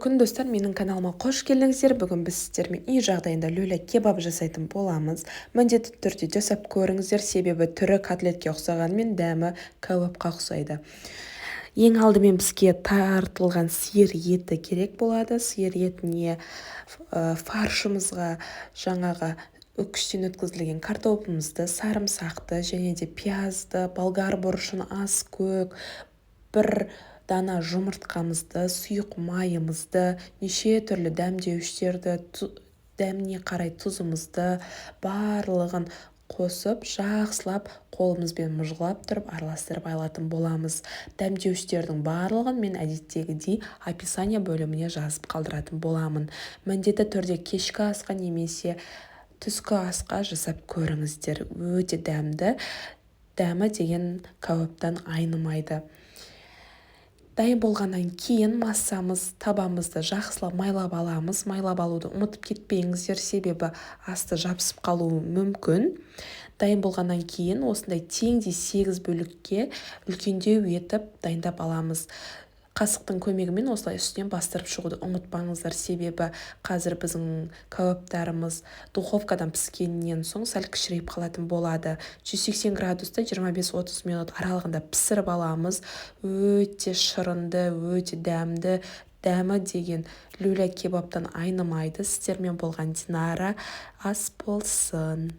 күн достар, менің каналыма қош келдіңіздер. Бүгін біз сіздермен үй жағдайында люля кебаб жасайтын боламыз. Міндетті түрде жасап көріңіздер, себебі түрі котлетке ұқсағанымен дәмі кәуапқа ұқсайды. Ең алдымен бізге тартылған сиыр еті керек болады. Сиыр етіне фаршымызға жаңағы үкіштен өткізілген картопымызды, сарымсақты және де пиязды, болгар бұрышын, ас көк, бір дана жұмыртқамызды, сұйық майымызды, неше түрлі дәмдеуіштерді, дәміне қарай тұзымызды барлығын қосып, жақсылап қолымызбен мұжылап тұрып араластырып алатын боламыз. Дәмдеуіштердің барлығын мен әдеттегідей описание бөліміне жазып қалдыратын боламын. Міндетті түрде кешкі асқа немесе түскі асқа жасап көріңіздер. Өте дәмді, дәмі деген кәуаптан айнымайды. Дайын болғаннан кейін массамыз, табамызды жақсылап майлап аламыз. Майлап алуды ұмытып кетпеңіздер, себебі асты жабысып қалуы мүмкін. Дайын болғаннан кейін осындай теңдей 8 бөлікке үлкендеу етіп дайындап аламыз. Қасықтың көмегімен осылай үстінен бастырып шығуды ұмытпаңыздар, себебі қазір біздің кәуаптарымыз духовкадан піскеннен соң сәл кішірейіп қалатын болады. 180 градуста 25-30 минут аралығында пісіріп аламыз. Өте шырынды, өте дәмді, дәмі деген люля кебаптан айнымайды. Сіздермен болған Динара. Ас болсын.